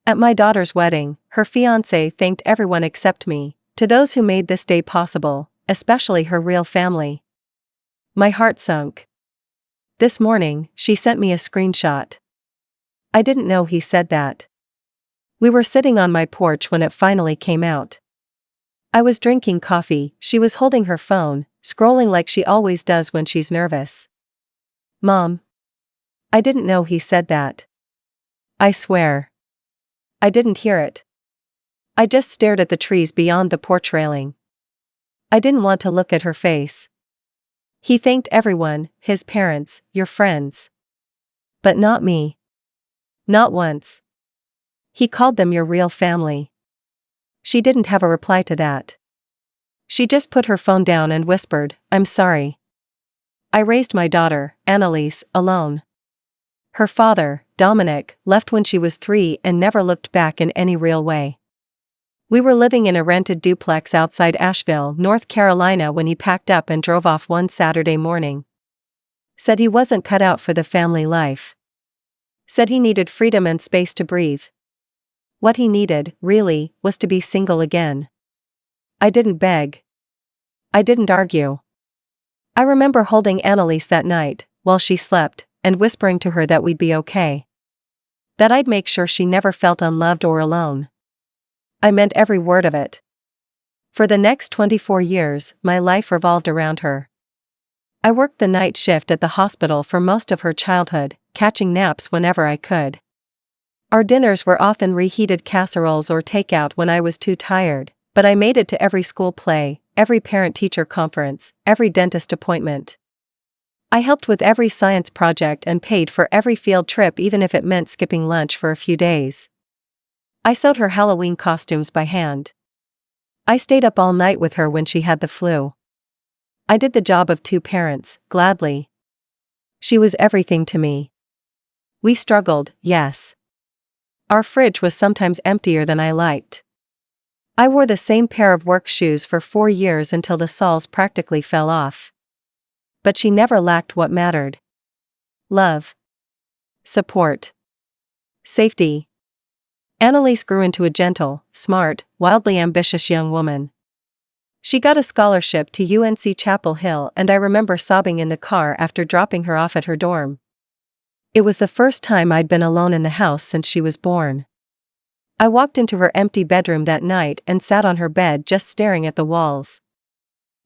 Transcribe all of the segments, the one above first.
At my daughter's wedding, her fiancé thanked everyone except me, to those who made this day possible, especially her real family. My heart sunk. This morning, she sent me a screenshot. I didn't know he said that. We were sitting on my porch when it finally came out. I was drinking coffee, she was holding her phone, scrolling like she always does when she's nervous. Mom. I didn't know he said that. I swear. I didn't hear it. I just stared at the trees beyond the porch railing. I didn't want to look at her face. He thanked everyone, his parents, your friends. But not me. Not once. He called them your real family. She didn't have a reply to that. She just put her phone down and whispered, "I'm sorry. I raised my daughter, Annalise, alone. Her father, Dominic, left when she was 3 and never looked back in any real way. We were living in a rented duplex outside Asheville, North Carolina when he packed up and drove off one Saturday morning. Said he wasn't cut out for the family life. Said he needed freedom and space to breathe. What he needed, really, was to be single again. I didn't beg. I didn't argue. I remember holding Annalise that night, while she slept, and whispering to her that we'd be okay. That I'd make sure she never felt unloved or alone. I meant every word of it. For the next 24 years, my life revolved around her. I worked the night shift at the hospital for most of her childhood, catching naps whenever I could. Our dinners were often reheated casseroles or takeout when I was too tired, but I made it to every school play, every parent-teacher conference, every dentist appointment. I helped with every science project and paid for every field trip even if it meant skipping lunch for a few days. I sewed her Halloween costumes by hand. I stayed up all night with her when she had the flu. I did the job of 2 parents, gladly. She was everything to me. We struggled, yes. Our fridge was sometimes emptier than I liked. I wore the same pair of work shoes for 4 years until the soles practically fell off. But she never lacked what mattered. Love. Support. Safety. Annalise grew into a gentle, smart, wildly ambitious young woman. She got a scholarship to UNC Chapel Hill and I remember sobbing in the car after dropping her off at her dorm. It was the first time I'd been alone in the house since she was born. I walked into her empty bedroom that night and sat on her bed just staring at the walls.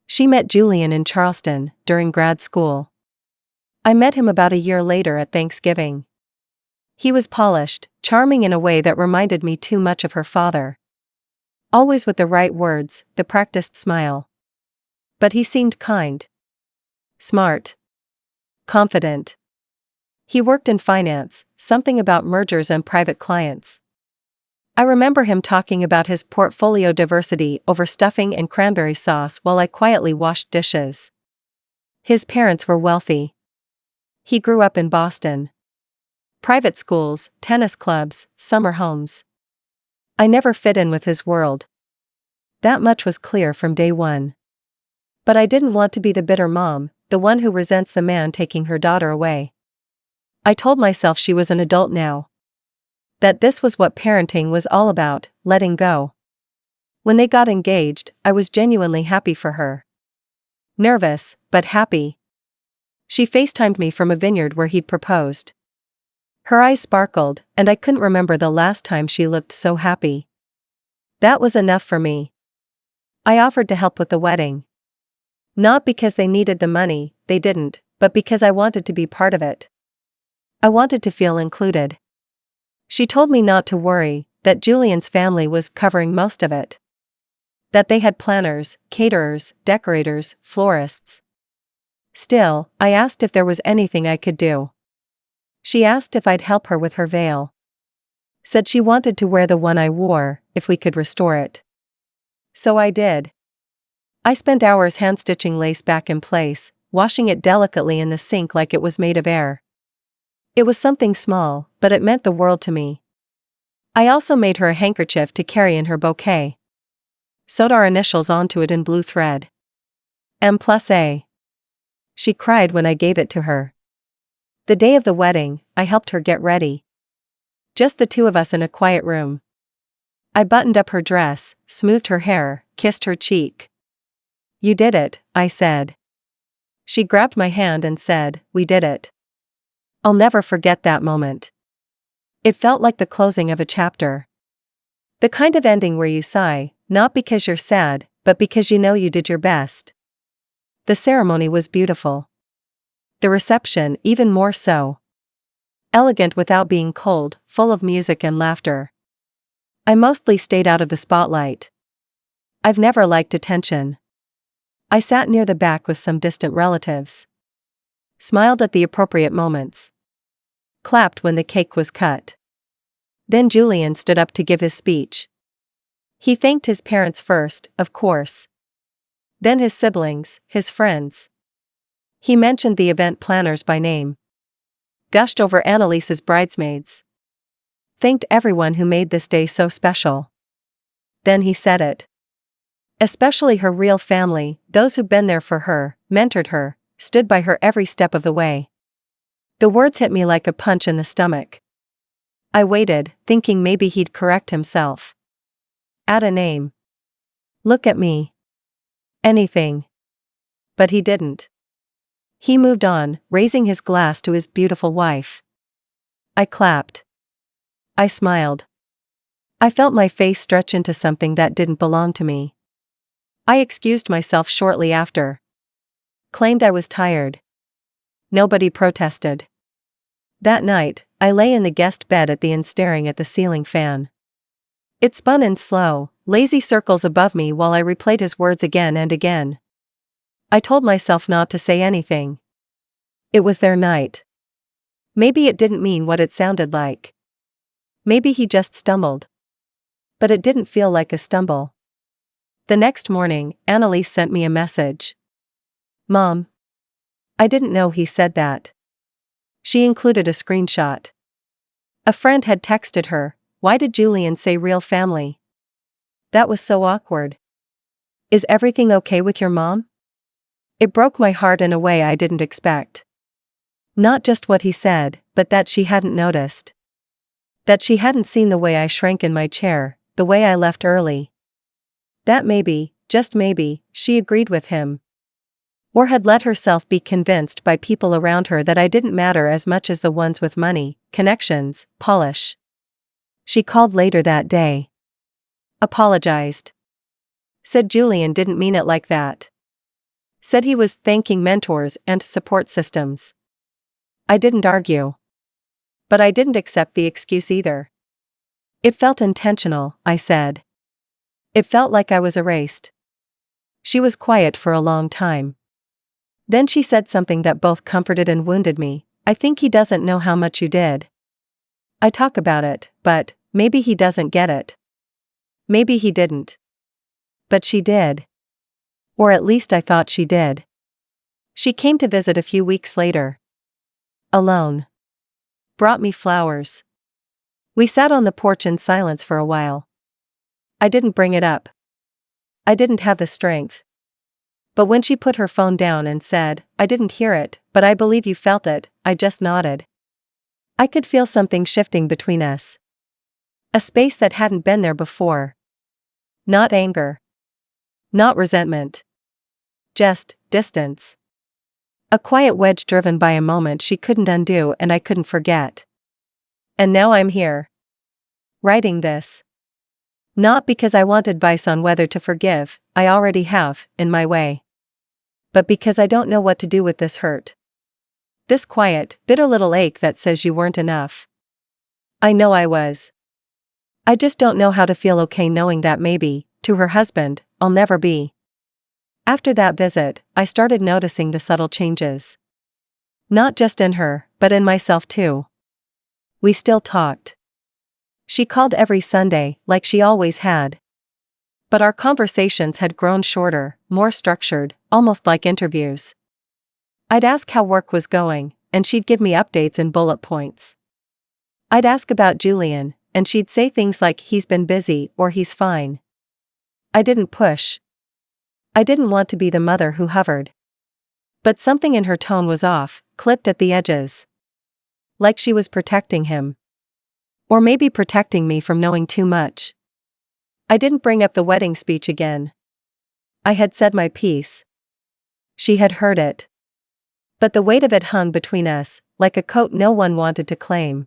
She met Julian in Charleston, during grad school. I met him about a year later at Thanksgiving. He was polished, charming in a way that reminded me too much of her father. Always with the right words, the practiced smile. But he seemed kind. Smart. Confident. He worked in finance, something about mergers and private clients. I remember him talking about his portfolio diversity over stuffing and cranberry sauce while I quietly washed dishes. His parents were wealthy. He grew up in Boston. Private schools, tennis clubs, summer homes. I never fit in with his world. That much was clear from day one. But I didn't want to be the bitter mom, the one who resents the man taking her daughter away. I told myself she was an adult now. That this was what parenting was all about, letting go. When they got engaged, I was genuinely happy for her. Nervous, but happy. She FaceTimed me from a vineyard where he'd proposed. Her eyes sparkled, and I couldn't remember the last time she looked so happy. That was enough for me. I offered to help with the wedding. Not because they needed the money, they didn't, but because I wanted to be part of it. I wanted to feel included. She told me not to worry, that Julian's family was covering most of it. That they had planners, caterers, decorators, florists. Still, I asked if there was anything I could do. She asked if I'd help her with her veil. Said she wanted to wear the one I wore, if we could restore it. So I did. I spent hours hand-stitching lace back in place, washing it delicately in the sink like it was made of air. It was something small, but it meant the world to me. I also made her a handkerchief to carry in her bouquet. Sewed our initials onto it in blue thread. M+A. She cried when I gave it to her. The day of the wedding, I helped her get ready. Just the two of us in a quiet room. I buttoned up her dress, smoothed her hair, kissed her cheek. "You did it," I said. She grabbed my hand and said, "We did it." I'll never forget that moment. It felt like the closing of a chapter. The kind of ending where you sigh, not because you're sad, but because you know you did your best. The ceremony was beautiful. The reception even more so. Elegant without being cold, full of music and laughter. I mostly stayed out of the spotlight. I've never liked attention. I sat near the back with some distant relatives. Smiled at the appropriate moments. Clapped when the cake was cut. Then Julian stood up to give his speech. He thanked his parents first, of course. Then his siblings, his friends. He mentioned the event planners by name. Gushed over Annalise's bridesmaids. Thanked everyone who made this day so special. Then he said it. Especially her real family, those who've been there for her, mentored her, stood by her every step of the way. The words hit me like a punch in the stomach. I waited, thinking maybe he'd correct himself. Add a name. Look at me. Anything. But he didn't. He moved on, raising his glass to his beautiful wife. I clapped. I smiled. I felt my face stretch into something that didn't belong to me. I excused myself shortly after. Claimed I was tired. Nobody protested. That night, I lay in the guest bed at the inn staring at the ceiling fan. It spun in slow, lazy circles above me while I replayed his words again and again. I told myself not to say anything. It was their night. Maybe it didn't mean what it sounded like. Maybe he just stumbled. But it didn't feel like a stumble. The next morning, Annalise sent me a message. "Mom." I didn't know he said that. She included a screenshot. A friend had texted her, "Why did Julian say real family? That was so awkward. Is everything okay with your mom?" It broke my heart in a way I didn't expect. Not just what he said, but that she hadn't noticed. That she hadn't seen the way I shrank in my chair, the way I left early. That maybe, just maybe, she agreed with him. Or had let herself be convinced by people around her that I didn't matter as much as the ones with money, connections, polish. She called later that day. Apologized. Said Julian didn't mean it like that. Said he was thanking mentors and support systems. I didn't argue. But I didn't accept the excuse either. It felt intentional, I said. It felt like I was erased. She was quiet for a long time. Then she said something that both comforted and wounded me. "I think he doesn't know how much you did. I talk about it, but maybe he doesn't get it." Maybe he didn't. But she did. Or at least I thought she did. She came to visit a few weeks later. Alone. Brought me flowers. We sat on the porch in silence for a while. I didn't bring it up. I didn't have the strength. But when she put her phone down and said, "I didn't hear it, but I believe you felt it," I just nodded. I could feel something shifting between us. A space that hadn't been there before. Not anger. Not resentment. Just distance. A quiet wedge driven by a moment she couldn't undo and I couldn't forget. And now I'm here. Writing this. Not because I want advice on whether to forgive, I already have, in my way. But because I don't know what to do with this hurt. This quiet, bitter little ache that says you weren't enough. I know I was. I just don't know how to feel okay knowing that maybe, to her husband, I'll never be. After that visit, I started noticing the subtle changes. Not just in her, but in myself too. We still talked. She called every Sunday, like she always had. But our conversations had grown shorter, more structured, almost like interviews. I'd ask how work was going, and she'd give me updates in bullet points. I'd ask about Julian, and she'd say things like he's been busy or he's fine. I didn't push. I didn't want to be the mother who hovered. But something in her tone was off, clipped at the edges. Like she was protecting him. Or maybe protecting me from knowing too much. I didn't bring up the wedding speech again. I had said my piece. She had heard it. But the weight of it hung between us, like a coat no one wanted to claim.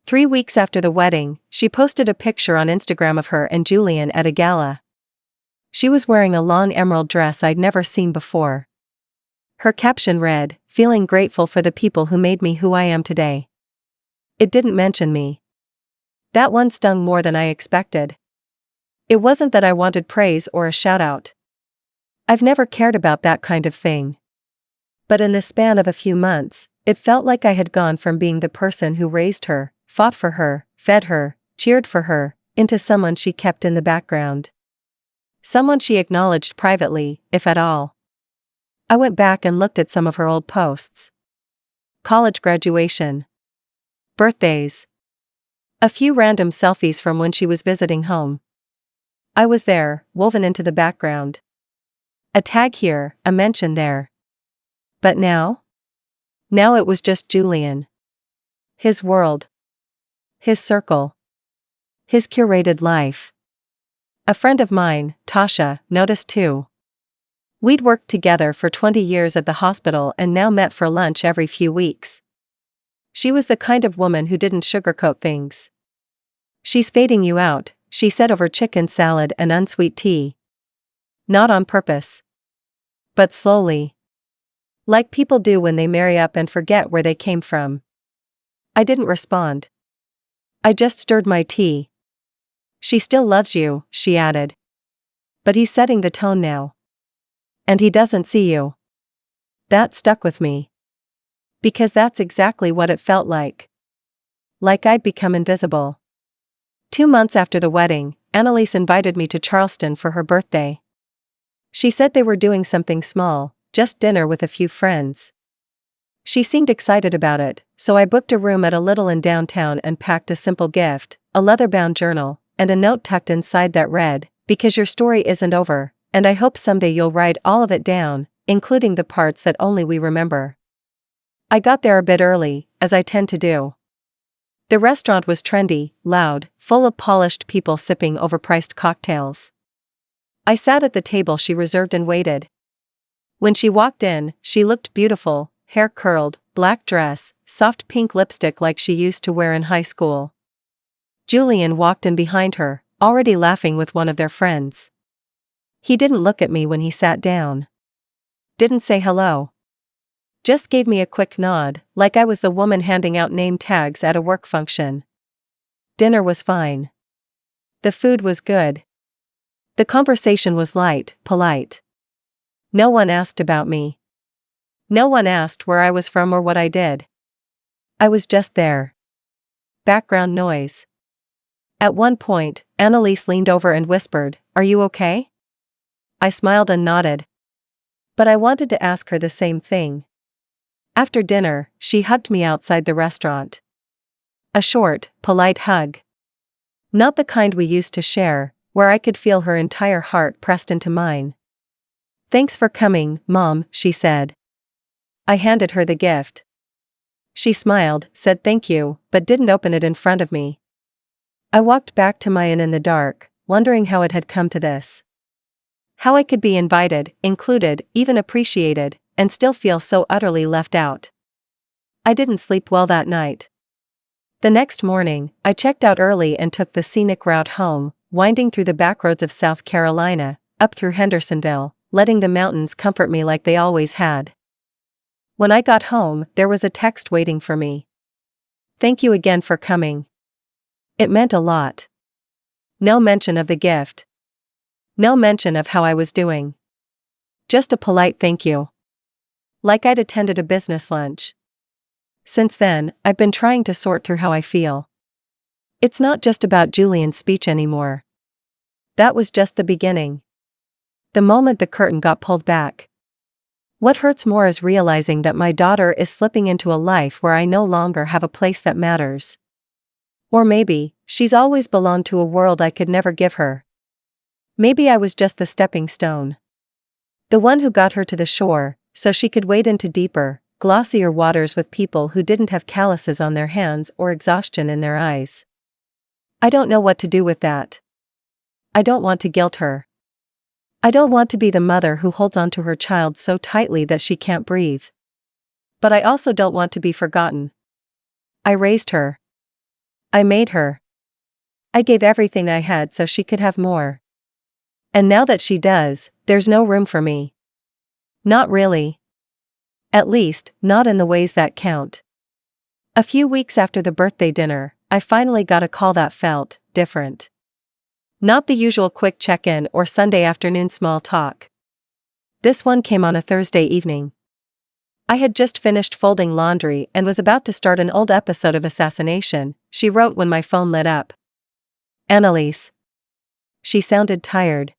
3 weeks after the wedding, she posted a picture on Instagram of her and Julian at a gala. She was wearing a long emerald dress I'd never seen before. Her caption read, "Feeling grateful for the people who made me who I am today." It didn't mention me. That one stung more than I expected. It wasn't that I wanted praise or a shout-out. I've never cared about that kind of thing. But in the span of a few months, it felt like I had gone from being the person who raised her, fought for her, fed her, cheered for her, into someone she kept in the background. Someone she acknowledged privately, if at all. I went back and looked at some of her old posts. College graduation. Birthdays. A few random selfies from when she was visiting home. I was there, woven into the background. A tag here, a mention there. But now? Now it was just Julian. His world. His circle. His curated life. A friend of mine, Tasha, noticed too. We'd worked together for 20 years at the hospital and now met for lunch every few weeks. She was the kind of woman who didn't sugarcoat things. "She's fading you out," she said over chicken salad and unsweet tea. Not on purpose. But slowly. Like people do when they marry up and forget where they came from. I didn't respond. I just stirred my tea. "She still loves you," she added. "But he's setting the tone now. And he doesn't see you." That stuck with me. Because that's exactly what it felt like. Like I'd become invisible. 2 months after the wedding, Annalise invited me to Charleston for her birthday. She said they were doing something small, just dinner with a few friends. She seemed excited about it, so I booked a room at a Little Inn downtown and packed a simple gift, a leather-bound journal, and a note tucked inside that read, "Because your story isn't over, and I hope someday you'll write all of it down, including the parts that only we remember." I got there a bit early, as I tend to do. The restaurant was trendy, loud, full of polished people sipping overpriced cocktails. I sat at the table she reserved and waited. When she walked in, she looked beautiful, hair curled, black dress, soft pink lipstick like she used to wear in high school. Julian walked in behind her, already laughing with one of their friends. He didn't look at me when he sat down. Didn't say hello. Just gave me a quick nod, like I was the woman handing out name tags at a work function. Dinner was fine. The food was good. The conversation was light, polite. No one asked about me. No one asked where I was from or what I did. I was just there. Background noise. At one point, Annalise leaned over and whispered, "Are you okay?" I smiled and nodded. But I wanted to ask her the same thing. After dinner, she hugged me outside the restaurant. A short, polite hug. Not the kind we used to share, where I could feel her entire heart pressed into mine. "Thanks for coming, Mom," she said. I handed her the gift. She smiled, said thank you, but didn't open it in front of me. I walked back to my inn in the dark, wondering how it had come to this. How I could be invited, included, even appreciated, and still feel so utterly left out. I didn't sleep well that night. The next morning, I checked out early and took the scenic route home, winding through the backroads of South Carolina, up through Hendersonville, letting the mountains comfort me like they always had. When I got home, there was a text waiting for me. "Thank you again for coming." It meant a lot. No mention of the gift. No mention of how I was doing. Just a polite thank you. Like I'd attended a business lunch. Since then, I've been trying to sort through how I feel. It's not just about Julian's speech anymore. That was just the beginning. The moment the curtain got pulled back. What hurts more is realizing that my daughter is slipping into a life where I no longer have a place that matters. Or maybe, she's always belonged to a world I could never give her. Maybe I was just the stepping stone. The one who got her to the shore, so she could wade into deeper, glossier waters with people who didn't have calluses on their hands or exhaustion in their eyes. I don't know what to do with that. I don't want to guilt her. I don't want to be the mother who holds onto her child so tightly that she can't breathe. But I also don't want to be forgotten. I raised her. I made her. I gave everything I had so she could have more. And now that she does, there's no room for me. Not really. At least, not in the ways that count. A few weeks after the birthday dinner, I finally got a call that felt different. Not the usual quick check-in or Sunday afternoon small talk. This one came on a Thursday evening. I had just finished folding laundry and was about to start an old episode of Assassination, she wrote when my phone lit up. Annalise. She sounded tired.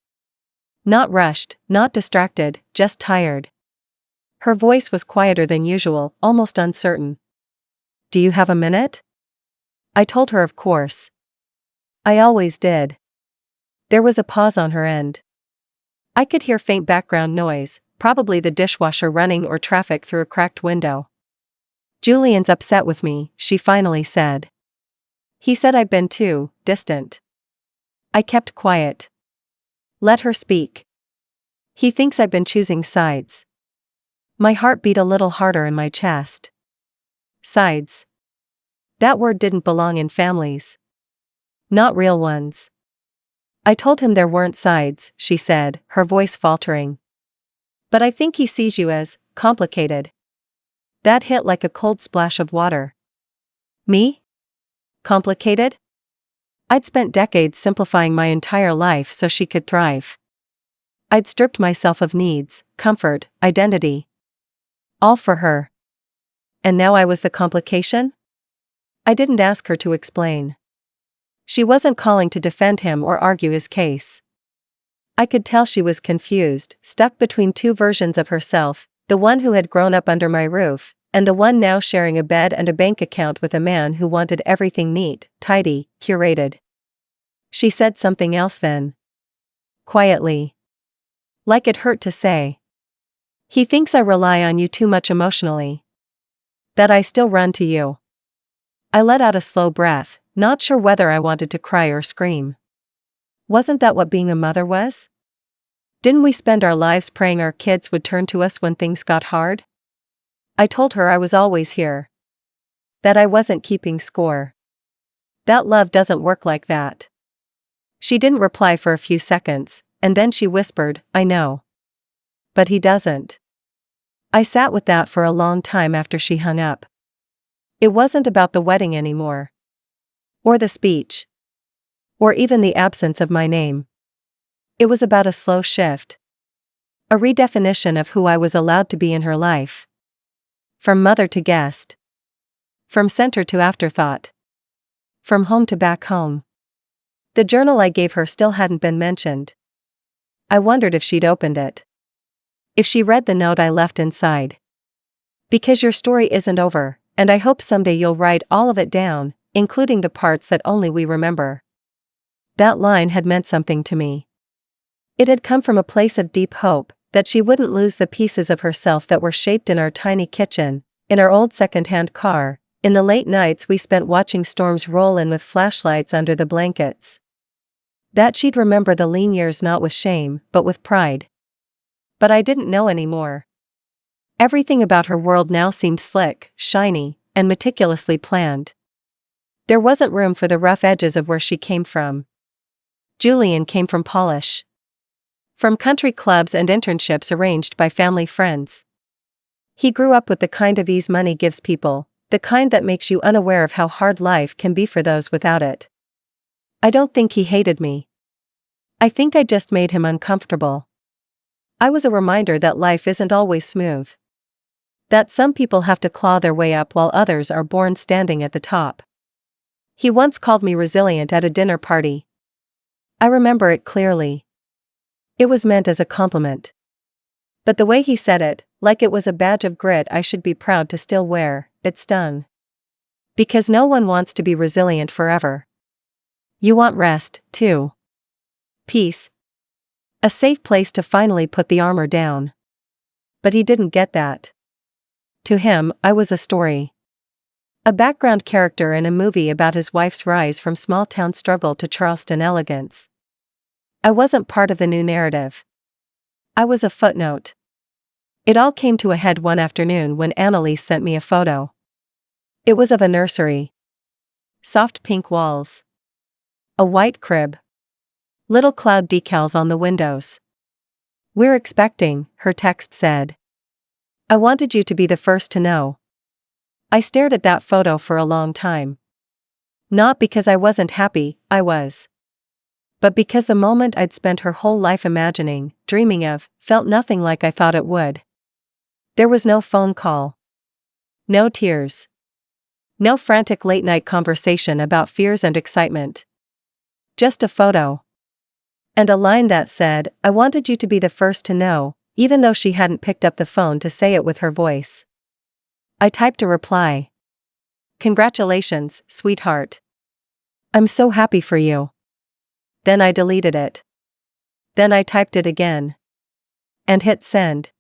Not rushed, not distracted, just tired. Her voice was quieter than usual, almost uncertain. Do you have a minute? I told her of course. I always did. There was a pause on her end. I could hear faint background noise, probably the dishwasher running or traffic through a cracked window. Julian's upset with me, she finally said. He said I'd been too distant. I kept quiet. Let her speak. He thinks I've been choosing sides. My heart beat a little harder in my chest. Sides. That word didn't belong in families. Not real ones. I told him there weren't sides, she said, her voice faltering. But I think he sees you as complicated. That hit like a cold splash of water. Me? Complicated? I'd spent decades simplifying my entire life so she could thrive. I'd stripped myself of needs, comfort, identity. All for her. And now I was the complication? I didn't ask her to explain. She wasn't calling to defend him or argue his case. I could tell she was confused, stuck between two versions of herself, the one who had grown up under my roof, and the one now sharing a bed and a bank account with a man who wanted everything neat, tidy, curated. She said something else then. Quietly. Like it hurt to say. He thinks I rely on you too much emotionally. That I still run to you. I let out a slow breath, not sure whether I wanted to cry or scream. Wasn't that what being a mother was? Didn't we spend our lives praying our kids would turn to us when things got hard? I told her I was always here. That I wasn't keeping score. That love doesn't work like that. She didn't reply for a few seconds, and then she whispered, I know. But he doesn't. I sat with that for a long time after she hung up. It wasn't about the wedding anymore. Or the speech. Or even the absence of my name. It was about a slow shift. A redefinition of who I was allowed to be in her life. From mother to guest. From center to afterthought. From home to back home. The journal I gave her still hadn't been mentioned. I wondered if she'd opened it. If she read the note I left inside. Because your story isn't over, and I hope someday you'll write all of it down, including the parts that only we remember. That line had meant something to me. It had come from a place of deep hope, that she wouldn't lose the pieces of herself that were shaped in our tiny kitchen, in our old second-hand car, in the late nights we spent watching storms roll in with flashlights under the blankets. That she'd remember the lean years not with shame, but with pride. But I didn't know anymore. Everything about her world now seemed slick, shiny, and meticulously planned. There wasn't room for the rough edges of where she came from. Julian came from polish. From country clubs and internships arranged by family friends. He grew up with the kind of ease money gives people, the kind that makes you unaware of how hard life can be for those without it. I don't think he hated me. I think I just made him uncomfortable. I was a reminder that life isn't always smooth. That some people have to claw their way up while others are born standing at the top. He once called me resilient at a dinner party. I remember it clearly. It was meant as a compliment. But the way he said it, like it was a badge of grit I should be proud to still wear, it stung. Because no one wants to be resilient forever. You want rest, too. Peace. A safe place to finally put the armor down. But he didn't get that. To him, I was a story. A background character in a movie about his wife's rise from small-town struggle to Charleston elegance. I wasn't part of the new narrative. I was a footnote. It all came to a head one afternoon when Annalise sent me a photo. It was of a nursery. Soft pink walls. A white crib. Little cloud decals on the windows. "We're expecting," her text said. "I wanted you to be the first to know." I stared at that photo for a long time. Not because I wasn't happy, I was. But because the moment I'd spent her whole life imagining, dreaming of, felt nothing like I thought it would. There was no phone call. No tears. No frantic late-night conversation about fears and excitement. Just a photo. And a line that said, "I wanted you to be the first to know," even though she hadn't picked up the phone to say it with her voice. I typed a reply. "Congratulations, sweetheart. I'm so happy for you." Then I deleted it. Then I typed it again. And hit send.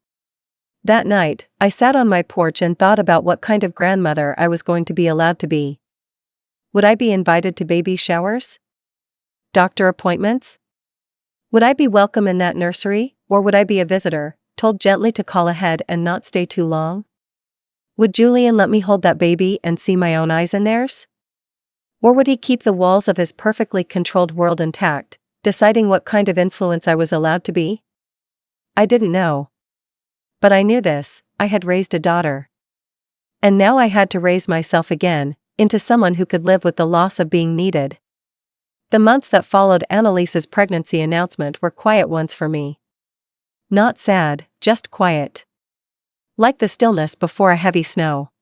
That night, I sat on my porch and thought about what kind of grandmother I was going to be allowed to be. Would I be invited to baby showers? Doctor appointments? Would I be welcome in that nursery, or would I be a visitor, told gently to call ahead and not stay too long? Would Julian let me hold that baby and see my own eyes in theirs? Or would he keep the walls of his perfectly controlled world intact, deciding what kind of influence I was allowed to be? I didn't know. But I knew this: I had raised a daughter. And now I had to raise myself again, into someone who could live with the loss of being needed. The months that followed Annalise's pregnancy announcement were quiet ones for me. Not sad, just quiet. Like the stillness before a heavy snow.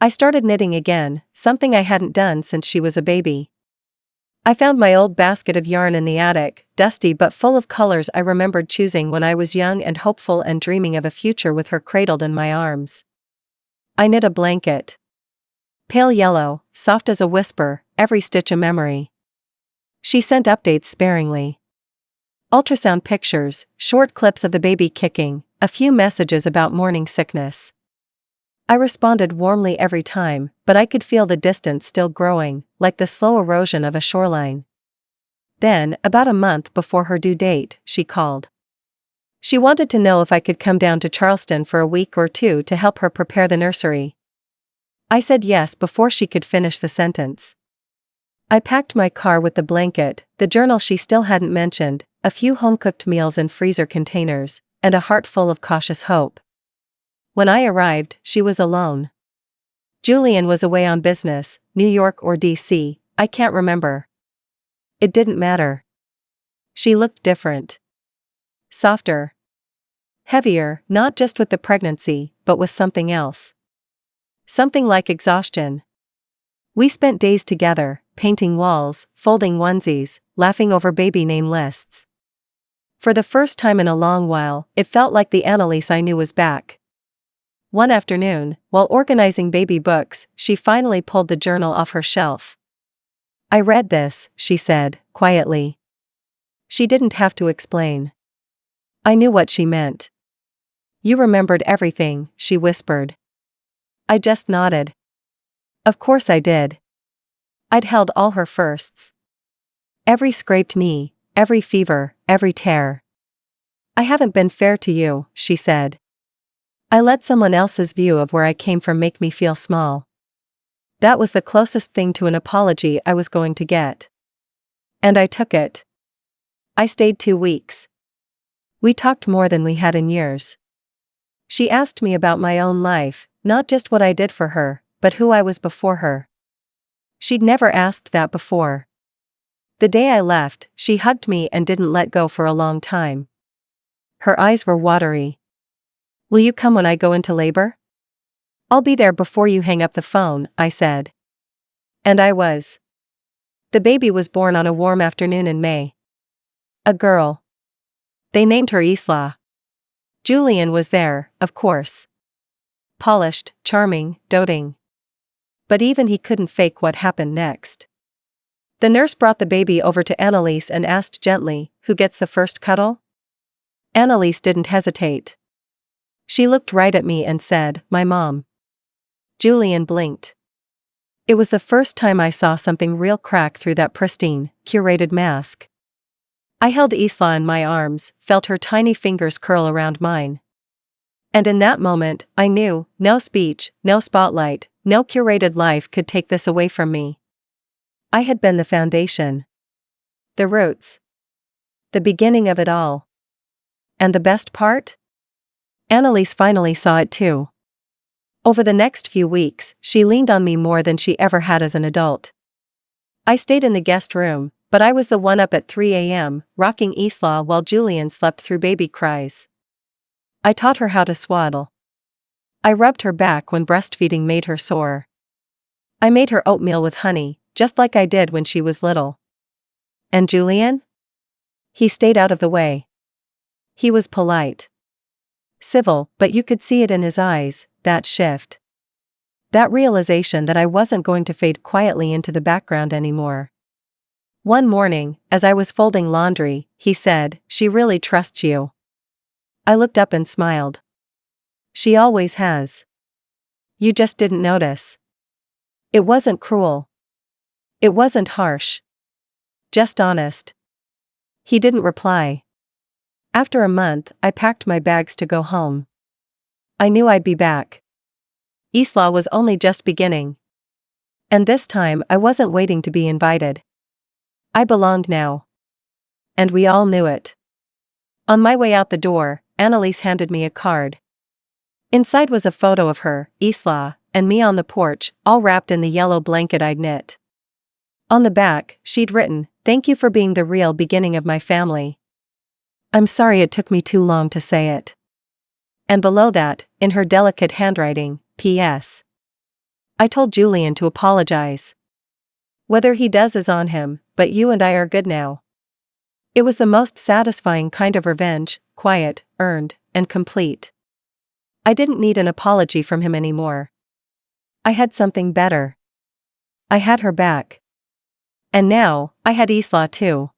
I started knitting again, something I hadn't done since she was a baby. I found my old basket of yarn in the attic, dusty but full of colors I remembered choosing when I was young and hopeful and dreaming of a future with her cradled in my arms. I knit a blanket. Pale yellow, soft as a whisper, every stitch a memory. She sent updates sparingly. Ultrasound pictures, short clips of the baby kicking, a few messages about morning sickness. I responded warmly every time, but I could feel the distance still growing, like the slow erosion of a shoreline. Then, about a month before her due date, she called. She wanted to know if I could come down to Charleston for a week or two to help her prepare the nursery. I said yes before she could finish the sentence. I packed my car with the blanket, the journal she still hadn't mentioned, a few home-cooked meals in freezer containers, and a heart full of cautious hope. When I arrived, she was alone. Julian was away on business, New York or D.C., I can't remember. It didn't matter. She looked different. Softer. Heavier, not just with the pregnancy, but with something else. Something like exhaustion. We spent days together, painting walls, folding onesies, laughing over baby name lists. For the first time in a long while, it felt like the Annalise I knew was back. One afternoon, while organizing baby books, she finally pulled the journal off her shelf. "I read this," she said, quietly. She didn't have to explain. I knew what she meant. "You remembered everything," she whispered. I just nodded. Of course I did. I'd held all her firsts. Every scraped knee, every fever, every tear. "I haven't been fair to you," she said. "I let someone else's view of where I came from make me feel small." That was the closest thing to an apology I was going to get. And I took it. I stayed 2 weeks. We talked more than we had in years. She asked me about my own life, not just what I did for her, but who I was before her. She'd never asked that before. The day I left, she hugged me and didn't let go for a long time. Her eyes were watery. "Will you come when I go into labor?" "I'll be there before you hang up the phone," I said. And I was. The baby was born on a warm afternoon in May. A girl. They named her Isla. Julian was there, of course. Polished, charming, doting. But even he couldn't fake what happened next. The nurse brought the baby over to Annalise and asked gently, "Who gets the first cuddle?" Annalise didn't hesitate. She looked right at me and said, "My mom." Julian blinked. It was the first time I saw something real crack through that pristine, curated mask. I held Isla in my arms, felt her tiny fingers curl around mine. And in that moment, I knew, no speech, no spotlight, no curated life could take this away from me. I had been the foundation. The roots. The beginning of it all. And the best part? Annalise finally saw it too. Over the next few weeks, she leaned on me more than she ever had as an adult. I stayed in the guest room, but I was the one up at 3 a.m., rocking Isla while Julian slept through baby cries. I taught her how to swaddle. I rubbed her back when breastfeeding made her sore. I made her oatmeal with honey, just like I did when she was little. And Julian? He stayed out of the way. He was polite. Civil, but you could see it in his eyes, that shift. That realization that I wasn't going to fade quietly into the background anymore. One morning, as I was folding laundry, he said, "She really trusts you." I looked up and smiled. "She always has. You just didn't notice." It wasn't cruel. It wasn't harsh. Just honest. He didn't reply. After a month, I packed my bags to go home. I knew I'd be back. Isla was only just beginning. And this time I wasn't waiting to be invited. I belonged now. And we all knew it. On my way out the door, Annalise handed me a card. Inside was a photo of her, Isla, and me on the porch, all wrapped in the yellow blanket I'd knit. On the back, she'd written, "Thank you for being the real beginning of my family. I'm sorry it took me too long to say it." And below that, in her delicate handwriting, "P.S. I told Julian to apologize. Whether he does is on him, but you and I are good now." It was the most satisfying kind of revenge, quiet, earned, and complete. I didn't need an apology from him anymore. I had something better. I had her back. And now, I had Isla too.